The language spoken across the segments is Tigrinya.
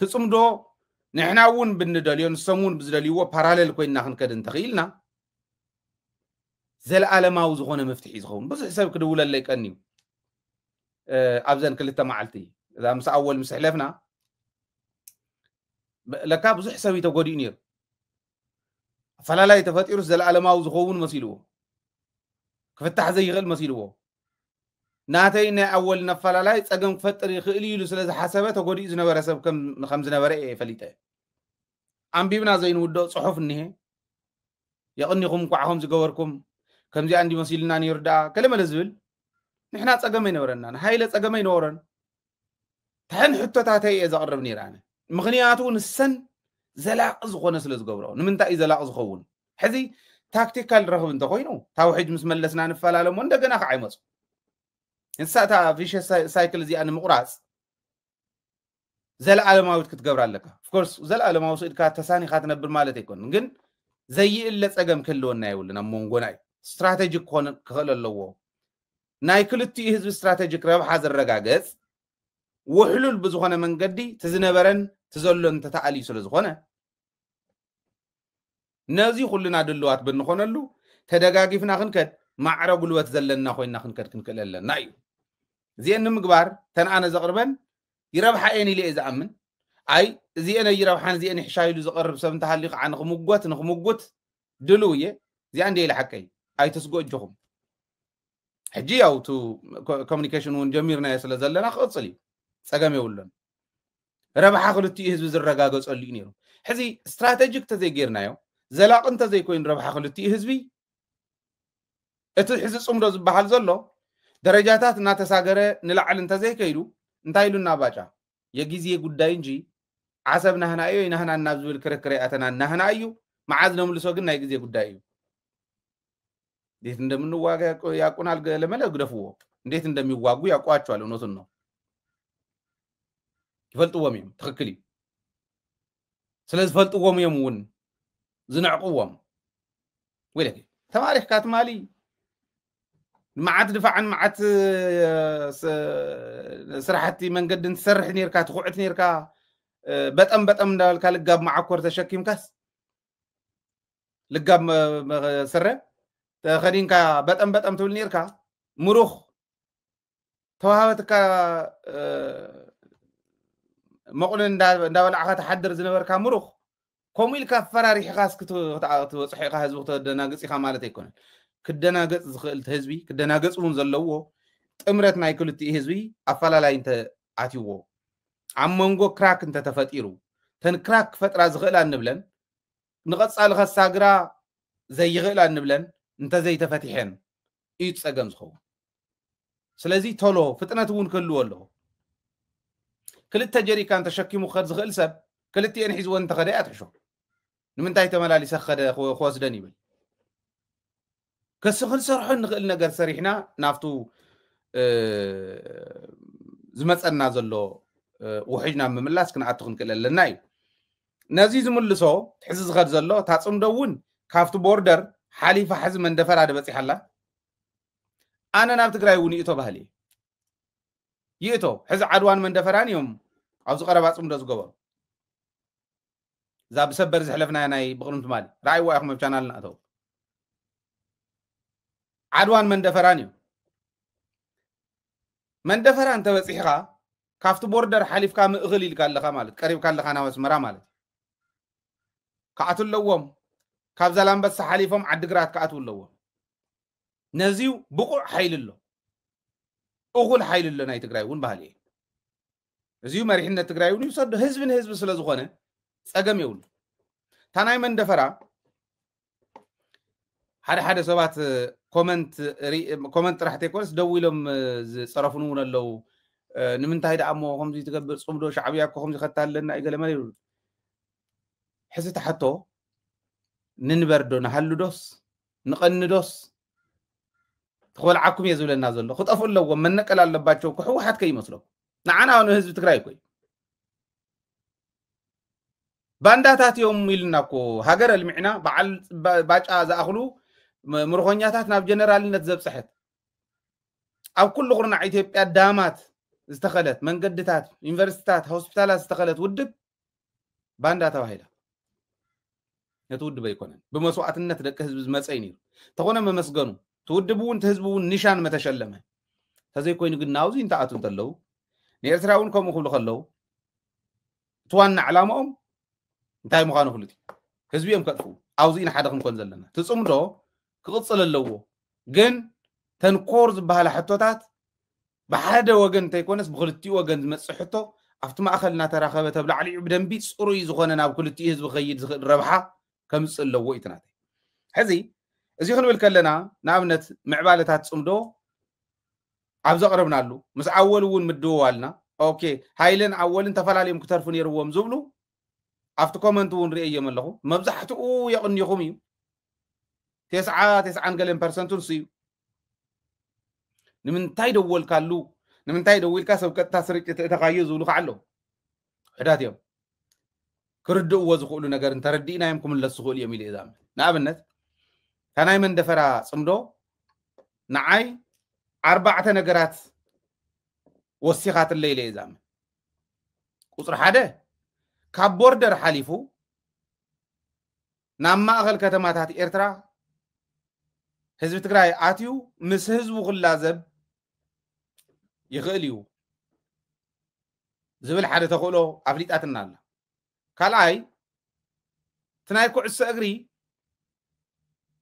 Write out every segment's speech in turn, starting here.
تصمدو نحنا ون بندليون سمون بزدليو باراليل كوينا خنكد انتخيلنا زل عالماو زغونه مفتحي زغون بس حساب كدولا لي قنيو ابزن كلتا معلتي اذا مس اول مسحلفنا لكا بزح حسابي تغودي نير فلا يتفطير زل عالماو زغون مسيلو كفتح زي غل مسيلو ناتين اول نفلا لا صقم فطر يخيل يلو سلاز حسابه تغودي زنبر حساب كم خمس نبر فليته انبيبنا زين ودو صحف نيه يقنيكم قعهم زغوركم كمزي عندي مسيلنا نيردا كلمه لزبل نحنا صقم ينورنا هايله صقم ينورن تحن حتتاتي اذا قرب نيرانه مغنياتو نسن زلاق زخونه سلازغبرو نمنتا زلاق زخون حزي تاكتيكال رهب انت خوينو توحيد مسملسنا نفلالم وندغنا خايمص انساتا فيش سايكل زي انا مقراص زل عالماوت كتغبرالك اوف كورس زل عالماو سيدكا تساني خاتنبر مالت يكون ግን زي الا صقم كلونا يولنا مونغوناي استراتيجيك كون كخللو ناي كلتي حزب استراتيجيك ربح زرغاغص وحلول بزخونه منغدي تزنبرن تزلون تتعالي ስለዝኾነ ነዚ ሁሉና ድልዋት ብንኾነሉ ተደጋጊፍና ክንከድ ማዕረ ጉልበት ዘለና ኮይና ክንከድ ክንከለለና እዩ ዚአን ምግባር ተንአነ ዘቅርበን ይረብሓ እኔ ኢለ ዝኣምን አይ ዚአን ይረብሓን ዚአን ይሕሻይሉ ዝቀርብ ሰብ እንተሃሊ ኸዓን ንኽሙጎት ድሉየ ዚአን ደይለ ሓቀይ አይ ተስጎጅኹም ሕጂ ያው ቱ ኮሙኒኬሽን ውን ጀሚርና ስለዘለና ክቅፅል እዩ صقم يولن ربح خلتي حزب زرغاغصل نيرو حزي استراتيجيك تزيغيرنايو زلاق انت زي كوين ربح خلتي حزبي ات حزب صمدو زبحال زلو درجاتات نا تساغره نلعل انت زي كيدو انتايلونا باچا يغيزي غداي انجي عصبنا هنا ايو هنا نابزول كركرياتنا هنا ايو معازنا ملسو غن ناي غيزي غداي ديت እንደምን ዋጋ ያቁናል ለመለ ግደፉ እንዴት እንደሚዋጉ ያቋጫሉ ነው ነው يفلطوهم يوم تخكلي سلاز فلطوهم يومون زنعقوهم ولكن تماريخ كات مالي معات دفع عن معات سرحتي من قد نسرح نيركا تخوعت نيركا بتأم دالك لقاب مع كور تشكيم كاس لقاب سره تخدين كا بتأم تقول نيركا مروخ توهابتك مقولن دا ولا تحضر زنبر كامروخ كوميل كفراري خاص كتوصحي حزب تدناغص يخا مالت يكون كدناغص زخلت حزبي كدناغص ون زلوو ጥምረት ናይ ክልቲ ህዝቢ አፈላላይ እንተ አትይዎ አመንጎ ክራክ እንተ ተፈጢሩ ተን ክራክ ፈጥራ ዝኽእል አንብለን ንቀጻል ኸሳግራ ዘይኽእል አንብለን እንተ ዘይተፈቲሐን እዩ ጸገም ዝኸው ስለዚህ ቶሎ ፍጥነት ውን ክልዎ ኣሎ كلتا جريكان تشكيمو خد زغل سب كلتي انحيز وانت خدي اتحشو نمنتاي تملالي سخد خوس دني بل كسخل سرحن نغل نجر سريحنا نافتو زمصنا زلو وحجنا مملاس كنعتخن كللنا اي نازي زملسو تحز زغد زلو تاصمدون كافتو بوردر حليفه حزم مندفر اد بصيحلا انا ناب تግራይ ውን ይቶ ባህሊ ይቶ ሕዚ ዓድዋን መندفران يوم ኣብዚ ቀረባ ጽምዶ ዝገበሩ ዛ ብሰበር ዝሕለፍና ናይ ብቕርምት ማሊ ራእይዋ ኢኹም ኣብ ቻናልና ኣተው ዓድዋን መندفران يوم መندفران ተበጽሕኻ ካፍቲ ቦርደር ሓሊፍካ ምእኽል ኢልካ ኣለኻ ማለት ቀሪብካ ኣለኻ ናብ መስመራ ማለት ካኣትለዎም ካብ ዛላምበሳ ሓሊፎም ዓድግራት ካኣትለዎም ነዚው ብቁዕ ሓይል ኣሎ እኹል ሓይል ኣሎ ናይ ትግራይ ውን ባህሊ እዚው መሪሕነት ትግራይ ውን ይሰድ ህዝብን ህዝብ ስለዝኾነ ጸገም ይውል ታናይ መንደፈራ ሓደ ሰባት ኮመንት ራሕተ ኮርስ ደውሎም ዝጸረፉን ውን ኣለው ንምንታይ ደኣሞ ከምዚ ትገብር ጽምዶ ሻዕብያ እኮ ከምዚ ከተለና ይገለመለ ይሉ ሕዚ ተሓቶ ንንበርዶ ንሃሉዶስ ንቐንዶስ تخولعكم يزولنا زلو خطفوا له ومن نقل علباتشو كحو حد كي مسلو نعنا انه حزب تግራይ کوي بانداتات يوم يلناكو هاجر المعنا بعل باጫ زاخلو مرخونياتات ناب جنرالነት زبصحت او كل قرنا ኢትዮጵያ ዳማት ዝተخلت መንገድታት ዩኒቨርሲቲታት ሆስፒታላት ዝተخلت ውድብ باندا تواهيلا نتود بيكونن بمسوعتنا تدك حزب زمصاي تكون ممسغنو تودبون تحزبون نشان متشلمه تزي كوين ግን ናውዚ እንታአቱ ተለው ንኤርትራውን ከምኡ ክብሉ ከለው ትዋና ዓላማኦም እንታይ ምዃኑ ፍሉጥ ህዝቢኦም ከጥፉ አውዚና ሓደ ክንኮን ዘለና ትጽምዶ ክቅጽል ኣለዎ ግን ተንኮር ዝበሃል ሕቶታት ብሓደ ወገን እንተይኮነስ ብክልቲኡ ወገን ዝመጽእ ሕቶ ኣብቲ ማእኸልና ተራኸበ ተብላዕሊዑ ብደንቢ ጽሩይ ዝኾነ ናብ ክልቲኡ ህዝቢ ኸይድ ዝኽእል ረብሓ ከምጽእ ኣለዎ ኢትናት ሕዚ እዚ ክንብል ከለና ንኣብነት ምዕባለታት ጽምዶ ኣብዛ ቀረብናሉ ምስ ኣወል እውን ምድዋልና ኦኬ ሃይልን ኣወልን ተፈላለዮም ክተርፉ ነይርዎም ዝብሉ ኣብቲ ኮመንት እውን ርእየም ኣለኹ መብዛሕትኡ የቕንይኹም እዩ 99% እዩ ንምንታይ ደወልካሉ ንምንታይ ደወልካ ሰብ ቀጥታ ስርጭት እተኻዮ ዝብሉ ከዓ ኣለዉ ሕዳት እዮም ክርድእዎ ዝኽእሉ ነገር እንተረዲእናዮም ክምለሱ ዝኽእሉ እዮም ኢለ እዛም ንኣብነት ከናይ መንደፈራ ጽምዶ ንዓይ 4 ነገራት ወሲኻት ለይለ እዛም ቁጥር 1 ካብ ቦርደር ሓሊፉ ናብ ማእኸል ከተማታት ኤርትራ ህዝቢ ትግራይ ኣትዩ ምስ ህዝቡ ክላዘብ ይኽእል እዩ ዝብል ሓደ ተኽእሎ ኣፍሊጣትና ኣላ ካልኣይ ትናይ ኩዕሶ እግሪ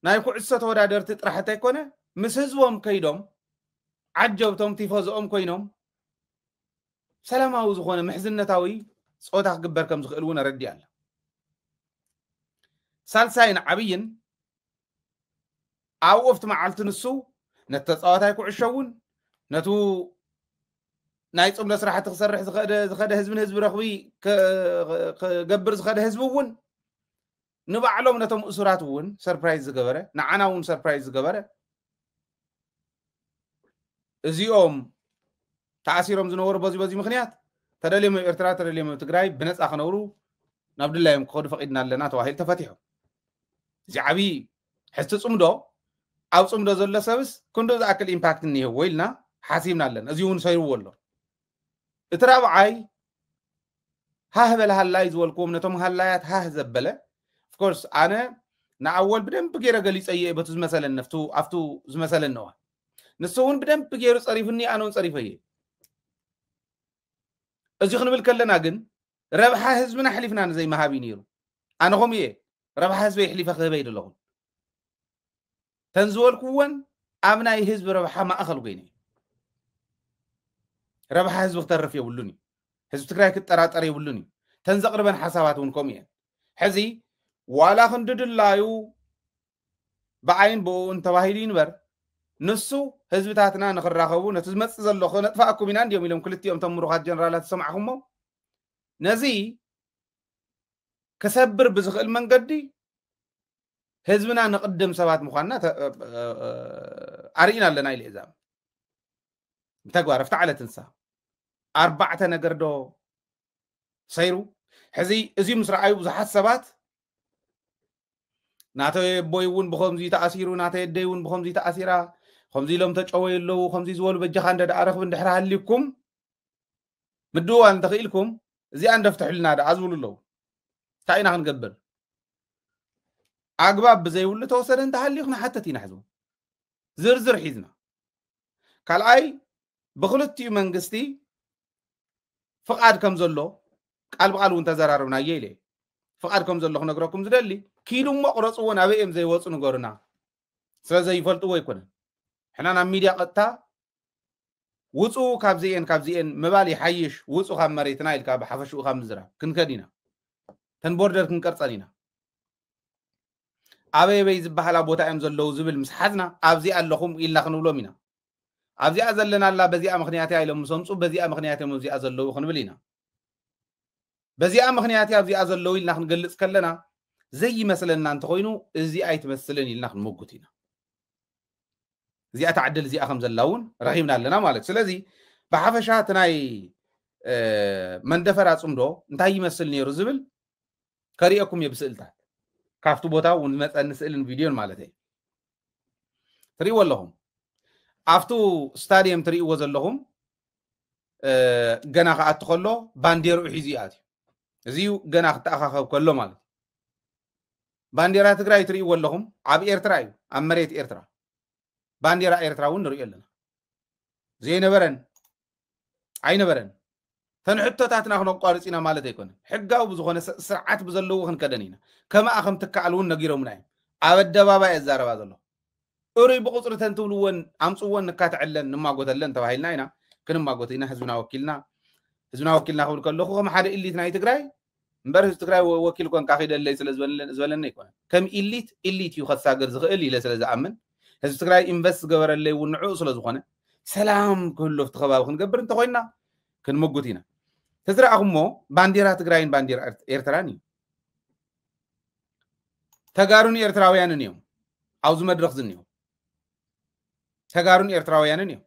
ናይ ኩዕሶ ተወዳደርቲ ጥራሕ እንተይኮነ ምስ ህዝቦም ከይዶም ዓጀብቶም ቲፎዞኦም ኮይኖም ሰላማዊ ዝኾነ ምሕዝነታዊ ጾታ ክግበር ከም ዝኽእል እውን ረዲ ኣላ ሳልሳይን ዓብይን ኣብ ወፍቲ መዓልቲ ንሱ ነተፃዋታይ ኩዕሾ እውን ነቱ ናይ ጽምዶ ስራሕቲ ክሰርሕ ዝኸደ ህዝቢ ንህዝቢ ረኽቢ ክገብር ዝኸደ ህዝቢ እውን ንባዕሎም ነቶም እሱራት እውን ሰርፕራይዝ ዝገበረ ንዓና እውን ሰርፕራይዝ ዝገበረ እዚኦም ተኣሲሮም ዝነበሩ በዚ ምክንያት ተደልዮም ኤርትራ ተደልዮም ትግራይ ብነፃ ክነብሩ ናብ ድላዮም ክኸዱ ፈቂድና ኣለና ተባሂሉ ተፈቲሑ እዚ ዓብይ ሕዚ ጽምዶ ኣብ ጽምዶ ዘሎ ሰብስ ክንዶ ዝኣክል ኢምፓክት እኒሄዎ ኢልና ሓሲብና ኣለና እዚ እውን ሰይርዎ ኣሎ እቲ ራብዓይ ሃህ በለ ሃላይ ዝበልክዎም ነቶም ሃላያት ሃህ ዘበለ ኦፍኮርስ ኣነ ንኣወል ብደንብ ገይረ ገሊፀየ በቱ ዝመሰለን ነፍቱ ኣፍቱ ዝመሰለን ነዋ ንሱ እውን ብደንብ ገይሩ ፀሪፍኒ ኣነ እውን ፀሪፈየ እዚ ክንብል ከለና ግን ረብሓ ህዝብና ሕሊፍና ንዘይመሃቢ ነይሩ ኣነ ኸም እየ ረብሓ ህዝበይ ሕሊፈ ክህበይ ደለኹ ተንዝበልኩዎን ኣብ ናይ ህዝቢ ረብሓ ማእኸል ኮይነ ረብሓ ህዝቢ ክተርፍ የብሉን እዩ ህዝቢ ትግራይ ክጠራጠር የብሉን እዩ ተንዘቕርበን ሓሳባት እውን ከምኡ እየን ሕዚ ዋላ ክንድድላዩ ብዓይን ብኡን ተባሂሉ ይንበር ንሱ ህዝብታትና ንኽራኸቡ ነቲ ዝመፅእ ዘሎ ክነጥፋኣኩም ኢና እንዲዮም ኢሎም ክልቲኦም እቶም ምሩኻት ጀነራላት ሰማዕኹሞ ነዚ ክሰብር ብዝኽእል መንገዲ ህዝብና ንቕድም ሰባት ምዃንና ኣርኢና ኣለና ኢለ እዛም ተግባር ኣብቲ ዓለት እንሳ 4 ነገር ዶ ሰይሩ ሕዚ እዚኡ ምስ ረኣዩ ብዙሓት ሰባት ናተይ ቦይ እውን ብኸምዚ ተኣሲሩ ናተይ ደይ እውን ብኸምዚ ተኣሲራ ከምዚ ኢሎም ተጨወዩ ኣለዉ ከምዚ ዝበሉ በጃኻ እንደ ረኽቢ እንድሕር ሃሊኩም ምድዋል እንተኽኢልኩም እዚኣ እንደፍትሕልና ደኣ ዝብሉ ኣለዉ እንታይ ኢና ክንገብር ኣግባብ ብዘይብሉ ተወሰደ እንተሃልዩ ክነሓተት ኢና ሕዝቡ ዝርዝር ሒዝና ካልኣይ ብክልቲኡ መንግስቲ ፍቃድ ከም ዘሎ ቃል ብቃል እውን ተዘራርብናየ ኢለ ፍቃድ ከም ዘሎ ክነግረኩም ዝደሊ ኪዱ እሞ ቅረፅዎ ናበኦም ዘይወፁ ንገሩና ስለዘይፈልጥዎ ኣይኮነን ሕና ናብ ሚድያ ቀጥታ ውፁ ካብዚአን ምባል ይሓይሽ ውፁ ካብ መሬትና ኢልካ ብሓፈሽኡ ካብ ምዝራብ ክንከድ ኢና ተን ቦርደር ክንቀርፀን ኢና ኣበይ ዝበሃላ ቦታ እዮም ዘለዉ ዝብል ምስ ሓዝና ኣብዚኣ ኣለኹም ኢልና ክንብሎም ኢና ኣብዚኣ ዘለና ኣላ በዚኣ ምክንያት ኢሎም ሰምፁ በዚኣ ምክንያት እዮም ኣብዚኣ ዘለዉ ክንብል ኢና በዚኣ ምክንያት ኣብዚኣ ዘለዉ ኢልና ክንገልፅ ከለና ዘይመስለና እንተኮይኑ እዚ ኣይትመስልን ኢልና ክንመጉት ኢና እዚኣ ተዓድል እዚኣ ከም ዘላ እውን ረኺብና ኣለና ማለት ስለዚ ብሓፈሻ እቲ ናይ መንደፈራ ጽምዶ እንታይ ይመስል ነይሩ ዝብል ከሪአኩም የብስእልታት ካብቲ ቦታ እውን ዝመፀኒ ስእልን ቪድዮን ማለት እዩ ትሪእዎ ኣለኹም ኣብቱ ስታድየም ትሪእዎ ዘለኹም ገና ከኣቱ ከሎ ባንዴርኡ ሒዙ ኣትዩ እዚው ገና ክተኣኻኸብ ከሎ ማለት ባንዴራ ትግራይ ትርእይዎ ኣለኹም ኣብ ኤርትራ እዩ ኣብ መሬት ኤርትራ ባንዴራ ኤርትራ እውን ንሪኦ ኣለና ዘይነበረን ኣይነበረን ተንሕቶታትና ክነቋርፅ ኢና ማለት ኣይኮነን ሕጋዊ ብዝኾነ ስርዓት ብዘለዎ ክንከደን ኢና ከማኣ ከም ትከኣል እውን ነጊሮምና እዮም ኣብ ኣደባባይ ኣዛረባ ዘሎ እሩይ ብቁፅሪ ተንትብልዎን ኣምፅዎን ንካትዕለን ንማጎተለን ተባሂልና ኢና ክንማጎት ኢና ህዝብና ወኪልና ክብል ከለኹ ከም ሓደ ኢሊት ናይ ትግራይ እምበር ህዝቢ ትግራይ ወኪል ኮንካ ኺደለይ ስለ ዝበለና ኣይኮነን ከም ኢሊት እዩ ከሳገር ዝኽእል ኢለ ስለ ዝኣምን ህዝቢ ትግራይ ኢንቨስት ዝገበረለይ እውን ንዕኡ ስለ ዝኾነ ሰላም ክህሉ ኣብቲ ከባቢ ክንገብር እንተኮይንና ክንምጉት ኢና ተዝረኣኹሞ ባንዴራ ትግራይን ባንዴራ ኤርትራን እዩ ተጋሩን ኤርትራውያንን እዮም ኣብዚ መድረኽ ዝኒአው ተጋሩን ኤርትራውያንን እዮም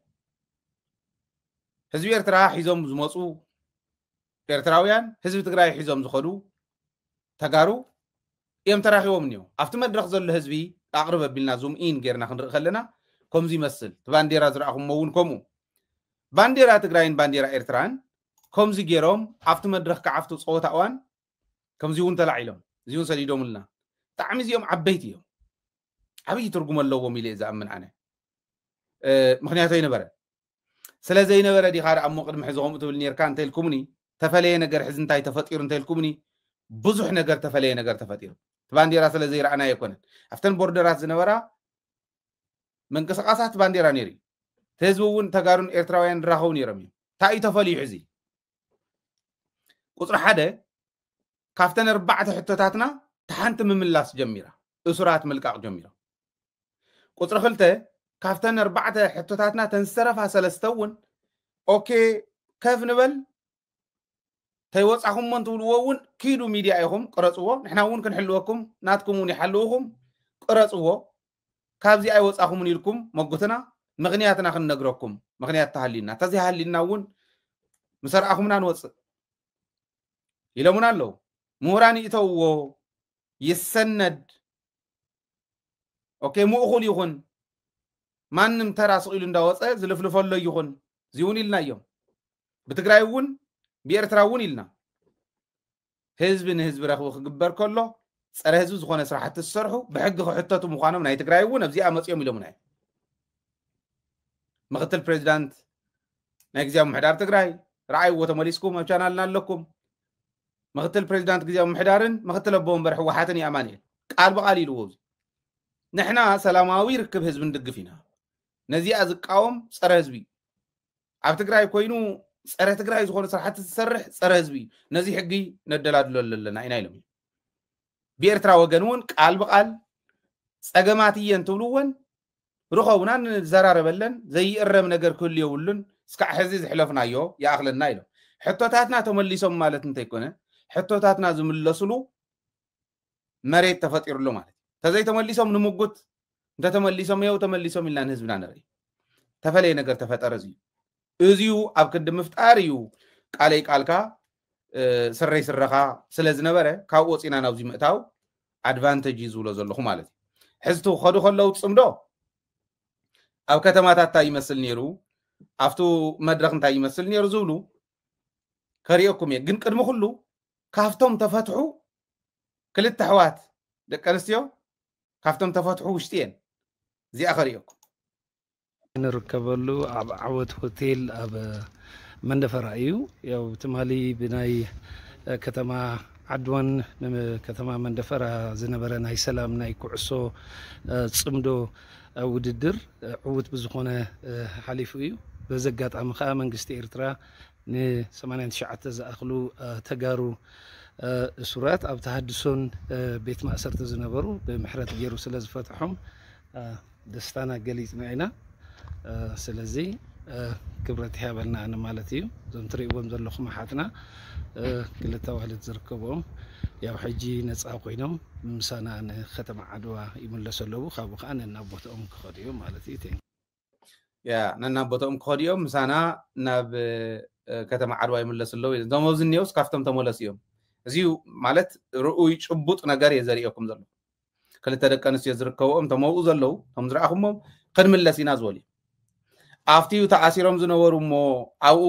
ህዝቢ ኤርትራ ሒዞም ዝመፁ ኤርትራውያን ህዝቢ ትግራይ ሒዞም ዝኸዱ ተጋሩ እዮም ተራኺቦም እኒአው ኣብቲ መድረኽ ዘሎ ህዝቢ ኣቕርብ ኣቢልና ዙም ኢን ጌርና ክንርኢ ከለና ከምዚ ይመስል እቲ ባንዴራ ዝረኣኹሞ እውን ከምኡ ባንዴራ ትግራይን ባንዴራ ኤርትራን ከምዚ ገይሮም ኣብቲ መድረኽ ክዓፍቱ ፀወታ እዋን ከምዚ እውን ተላዒሎም እዚ እውን ሰዲዶምልና ብጣዕሚ እዚኦም ዓበይቲ እዮም ዓብይ ትርጉም ኣለዎም ኢለ ዝኣምን ኣነ ምክንያቱ ኣይነበረን ስለዘይነበረ ዲኻ ደ ኣብ ቅድሚ ሕዚ ከምኡ ትብል ነርካ እንተኢልኩምኒ ተፈለየ ነገር ሕዚ እንታይ ተፈጢሩ እንተኢልኩምኒ ብዙሕ ነገር ተፈለየ ነገር ተፈጢሩ እቲ ባንዴራ ስለዘይረኣና ኣይኮነን ኣብተን ቦርደራት ዝነበራ መንቀሳቓሳት ባንዴራ ነይሩ እዩ እቲ ህዝቢ እውን ተጋሩን ኤርትራውያን ዝራኸቡ ነይሮም እዮም እንታይ እዩ ተፈልዩ ሕዚ ቁፅሪ ሓደ ካፍተን 4 ሕቶታትና ተሓንቲ ምምላስ ጀሚራ እሱራት ምልቃቕ ጀሚራ ቁፅሪ 2 ካፍተን 4 ሕቶታትና ተንሰረፋ 3 እውን ኦኬ ከፍ ንበል ተይወፃኹም እንትብልዎ እውን ኪዱ ሚድያ ኢኹም ቅረፅዎ ንሕና እውን ክንሕልወኩም ናትኩም እውን ይሓልውኹም ቅረፅዎ ካብዚ ኣይወፃኹምን ኢልኩም መጉትና ምክንያትና ክንነግረኩም ምክንያት ተሃሊና ተዘይሃሊና እውን ምሰርኣኹምና ንወፅእ ኢሎሙና ኣለዉ ምሁራን ይእተውዎ ይሰነድ ኦኬ ምእኹል ይኹን ማንም ተራ ስቂሉ እንዳወፀ ዝልፍልፈሎ ይኹን እዚውን ኢልና እዮም ብትግራይ እውን ብኤርትራ እውን ኢልና ህዝቢ ንህዝቢ ረኽቢ ክግበር ከሎ ፀረ ህዝቢ ዝኾነ ስራሕቲ ዝሰርሑ ብሕጊ ክሕተቱ ምዃኖም ናይ ትግራይ እውን ኣብዚኣ መፅኦም ኢሎሙና እዮም ምክትል ፕሬዚዳንት ናይ ግዝያዊ ምሕዳር ትግራይ ረኣይዎ ተመሊስኩም ኣብ ቻናልና ኣለኩም ምክትል ፕሬዚዳንት ግዝያዊ ምሕዳርን ምክትል ኣቦ ወንበር ሕወሓትን ይኣማንኤል ቃል ብቃል ኢልዎ ንሕና ሰላማዊ ርክብ ህዝቢ ንድግፍ ኢና ነዚኣ ዝቃወም ፀረ ህዝቢ ኣብ ትግራይ ኮይኑ ፀረ ትግራይ ዝኾነ ስራሕቲ ዝሰርሕ ፀረ ህዝቢ ነዚ ሕጊ ነደላድሎ ኣለና ኢና ኢሎም ብኤርትራ ወገን እውን ቃል ብቃል ፀገማት እየን ትብልዎን ርኸቡና ንዘራረበለን ዘይእረም ነገር ክህሉ የብሉን እስካዕ ሕዚ ዝሕለፍናዮ ይኣኽለና ኢሎም ሕቶታትና ተመሊሶም ማለት እንተይኮነ ሕቶታትና ዝምለስሉ መሬት ተፈጢሩሉ ማለት ተዘይተመሊሶም ንምጉት እንተተመሊሶም የው ተመሊሶም ኢልና ንህዝብና ንርኢ ተፈለየ ነገር ተፈጠረ እዚዩ ኣብ ቅዲ ምፍጣር እዩ ቃለይ ቃልካ ስረይ ስረኻ ስለ ዝነበረ ካብ ወፂና ናብዚ ምእታው ኣድቫንቴጅ ዝብሎ ዘለኹ ማለት እዩ ሕዝቱ ከዱ ከለው ፅምዶ ኣብ ከተማታት እንታይ ይመስል ነይሩ ኣብቱ መድረኽ እንታይ ይመስል ነይሩ ዝብሉ ከሪኦኩም እየ ግን ቅድሚ ኩሉ ካፍቶም ተፈትሑ ክልተ ኣሕዋት ደቂ ኣንስትዮ ካፍቶም ተፈትሑ ውሽጢ እየን እዚኣ ከሪኦኩም ንርከበሉ ኣብ ዓወት ሆቴል ኣብ መንደፈራ እዩ ያው ትማሊ ብናይ ከተማ ዓድዋን ከተማ መንደፈራ ዝነበረ ናይ ሰላም ናይ ኩዕሶ ፅምዶ ውድድር ዕውት ብዝኾነ ሓሊፉ እዩ በዚ ኣጋጣሚ ከዓ መንግስቲ ኤርትራ ን89 ዝኣኽሉ ተጋሩ እሱራት ኣብ ተሃድሶን ቤት ማእሰርቲ ዝነበሩ ብምሕረት ገይሩ ስለ ዝፈትሖም ደስታና ገሊፅና ኢና ስለዚ ክብረት ይሃበልና ኣነ ማለት እዩ እዞም ትሪእዎም ዘለኹም ኣሓትና ክልተ ዋልድ ዝርከቦም ያው ሕጂ ነፃ ኮይኖም ምሳና ንከተማ ዓድዋ ይምለሱ ኣለዉ ካብኡ ከዓ ነናቦቶኦም ክኸዱ እዮም ማለት እዩ ያ ነናቦቶኦም ክኸዱ እዮም ምሳና ናብ ከተማ ዓድዋ ይምለሱ ኣለዉ እዞም ኣብዚ እኒአውስ ካፍቶም ተመለሱ እዮም እዚዩ ማለት ርኡይ ጭቡጥ ነገር እየ ዘርእየኩም ዘሎ ክልተ ደቂ ኣንስትዮ ዝርከብኦም ተመውኡ ዘለዉ ከም ዝረኣኹሞም ክንምለስ ኢና ዝበሉ ኣብቲዩ ተኣሲሮም ዝነበሩ እሞ ኣብኡ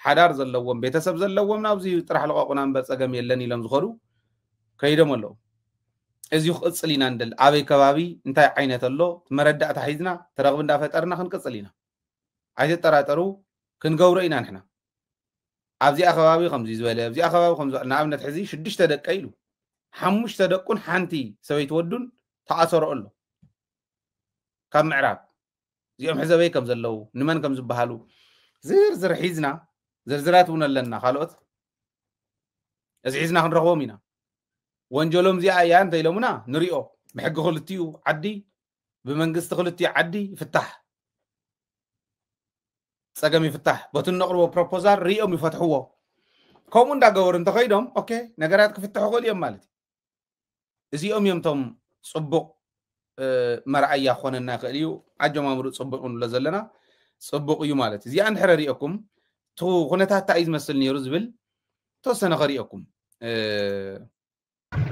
حدار زلوم بيتسب زلوم نابزي طرح لقاقنا بصقم يلن يلم زخرو كيدم الله ازيو قصلينا ندل ابي كبابي انتي عينت الله مردات حيزنا ترغب اندا فطرنا خنقصلينا عايز تراطرو كنغورينا نحنا ابزي اخبابي خمزي زبله ابزي اخبابي خمزي نابنت حزي 6 دقه يلو 5 دقون حنتي سويت ودون تاثر الله كم معراب زيهم حزبي كم زلو نمن كم زبحالو زرزر حيزنا زرزرات ونلنا خالوت از حيزنا خنرخومينا وانجلوم زي ايان تيلومنا نريو بحق خلتيو عدي بمنقست خلتي عدي فتح صقم يفتح بتن نقربو بروبوزال ريو يفتحوه كومون دا غور انت خيدهم اوكي نغرات كفتحو قول يوم مالتي ازيهم يمتم صبق مرعيا خوننا خليو عجمامرو صبقون لزلنا صبق يو مالتي زي ان حرريكم تو خنتات تعيز مسل نيرو زبل توسنا خريكم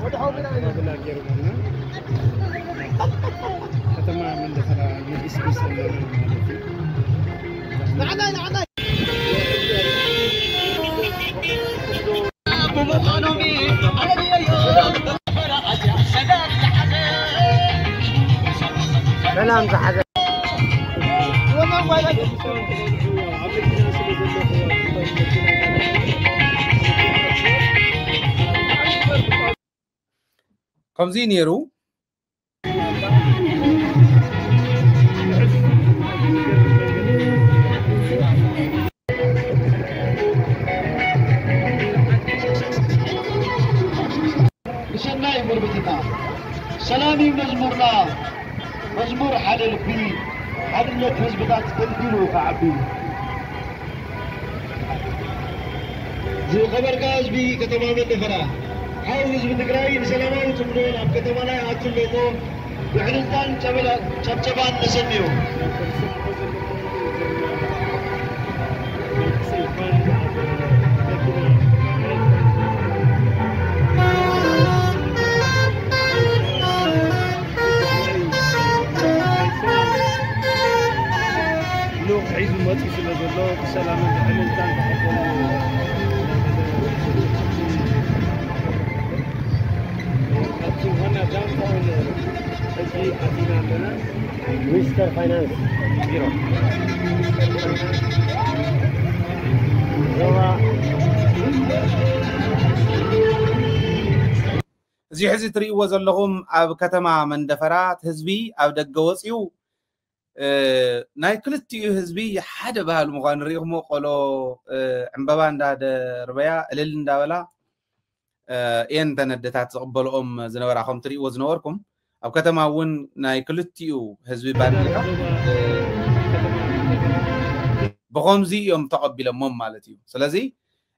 ودحو بلا جيرمنا ከተማ መንደፈራ የኢስቢስ نعم سلام زحزة كمزين يرو بسنا يمر بتنا سلامي مزمورنا مزمور حد البي حد اللي حزبات تلبينه كعبي زي خبر غاز بي كتما من دفرا عاوز بتقراي سلامي تمرون اب كتما لا اكل له يعني كان شبشبان نسميو عيد الموت في الجلو بسلام الحملتان وانا داونتاون اجي ادينا لنا مستر فاينانس بيرو زي حزي تريو زلهم اب كتما مندفرات حزبي اب دغ وصيو ناي كلتي حزبي حدا بهال مغان ريخمو قلو عنبابا انداد ربيا الل اندابلا ان تندتات تقبلهم زنوراكم تريو زنوركم اب كتما ون ناي كلتي حزبي بانديرا بخمزي يوم تقبلهم مالتي سلازي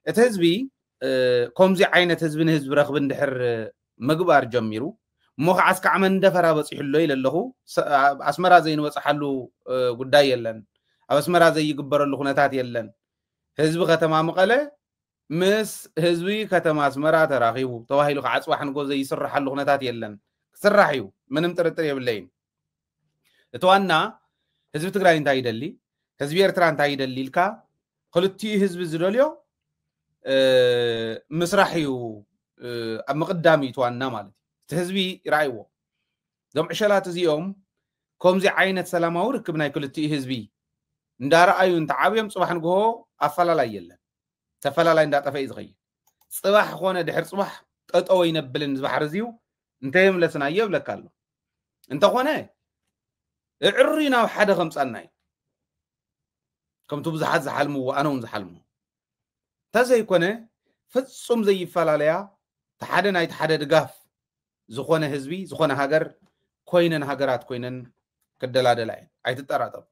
ات حزبي كومزي عينه حزبن حزب رخب اندحر مغبار جميرو مخ عسك عمن دفرا بصيحلو يللهو اسمرا زين وصحلو غداي يلن اسمرا زي يغبرلو خناتات يلن حزب ختما مقله مس حزبي ختما اسمرا تراخيبو توهيلو عصواحن غو زي يسرحلو خناتات يلن سرحيو منم طرطر يبلين اتوانا حزب تግራይ እንታይ ይደሊ حزب ኤርትራ እንታይ ይደሊ ልካ خلتي حزب ዝደልዮ مسرحيو اب مقدامي توانا ማለት حزبي رايو زم عشلات زيوم كومزي عينت سلاماو ركبنا كلتي حزبي اندار ايو انت عابيم صباح نغو افلالا يلن تفلالا اندا طفي زغي صباح خونه دحر صباح ططو ينبلن زبحر زيو انت يملسنا يبلكالو انت خونه عرينا وحده خمصناي كم تبزحات زحلمو وانا ونزحلمو تزي كونه فصم زي فلاليا تحده ناي تحده دغاف زخونه حزبي زخونه هاجر كوينن هاجرات كوينن كدلادلاي ايتطراطب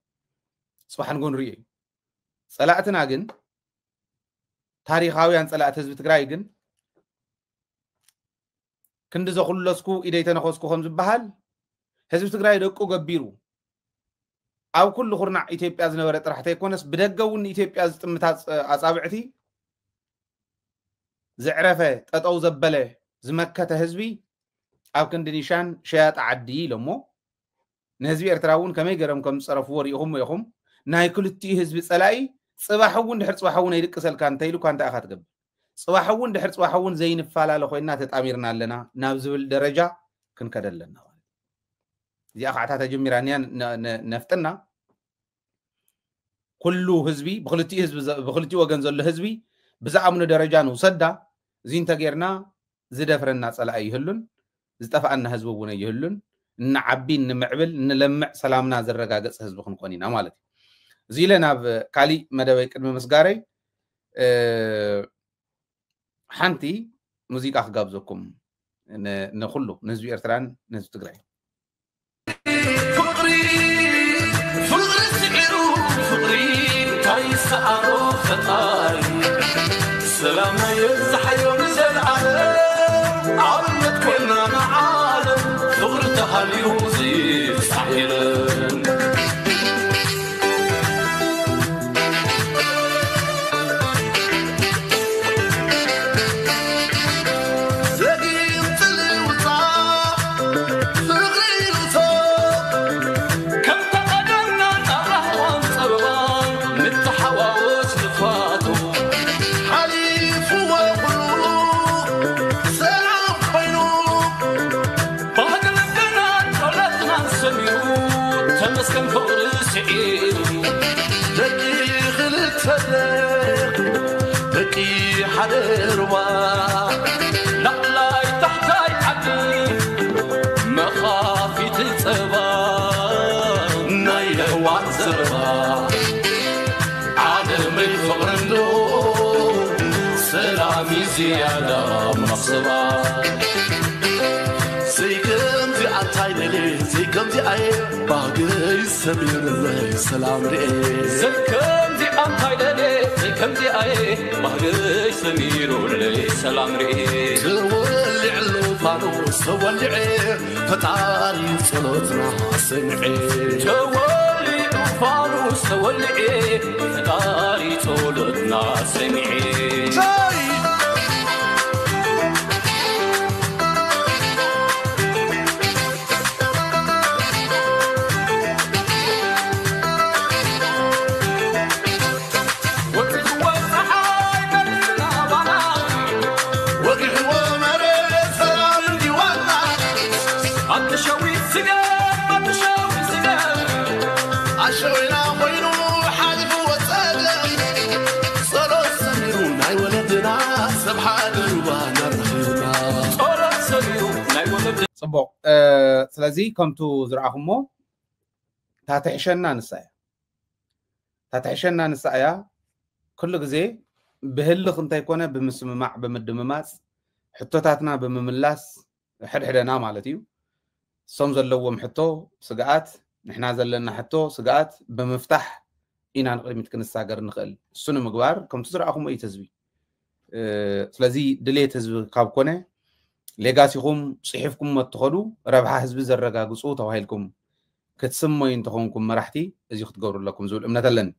صباح نغون ري صلاتنا جن تاريخاويان صلات حزب تግራይ جن كند زخلصكو ايديتنخسكو خم زبحال حزب تግራይ دقو غبيرو او كل خرنا ايثيوبيا زنبره طرحته يكونس بدغون ايثيوبيا زطمتا اصابعتي زعرفه ططو زبله زمكته حزبي او كندنيشان شياط عدي لمو نهزبي ارتراون كما يغرم كم صرف وريهم يخم ناي كلتي حزب صلاي صباحون دحر صباحون يدقسلك انت يلو كانت اخا تقبل صباحون دحر صباحون زي نفالاله خوينا تطاميرنا لنا نابزبل درجه كنكدلنا زي اخاتا تجميرانيا نفتنا كله حزبي بخلتي حزب بخلتي وغن زل حزبي بزعمنا درجه نو سدا زين تغيرنا زدفرنا صلا يهلن زطفانا حزبونه يهلن نعبي نمعبل نلمع سلامنا زرغاغص حزب كنكونينا مالتي زي لنا كالي مدوي قدم مسغاري حنتي موسيقى خغابزكم نخلو نزو إرتران نزو تقرأي فقري سعرو فقري كاي سعرو خطاري سلام يزحيو نزل عالم عالمت كنا معالم فقر تهالي وزير سعيرن تمسكن فقر سعيد دقي خلت فلق دقي حرروا نقلاي تحتاي عدي مخافي تتصبا نايله وعزربا عالم الفقر له سلامي زيادة مصبا سيكم في عتايلي سيكم في عي باقي سمير الله سلام رئي سيكم في عتايلي سيكم في عي باقي سمير الله سلام رئي تولي علو فانوس تولي فتعاري صلوتنا سمعي تولي فانوس تولي فتعاري صلوتنا سمعي صبو سلازي كنتو زرعهمو تاتحشنا نسايا كل غزي بهلخ انت يكون بمسمع بمدمماس حطوتاتنا بمملاس حدنا مالتيو صم زلوم حطو سقات نحنا زلنا حطو سقات بمفتاح إنا نقيمت كنساغر نخل السنة مقبار كم تزرعهم أي تزبي سلازي دلي تزبي كابكونه لغاسيكم صحيفكم متخدو ربح حزب زرغاغصو توهيلكم كتسمو ينتخونكم مرحتي ازي ختغور لكم زول امنتلن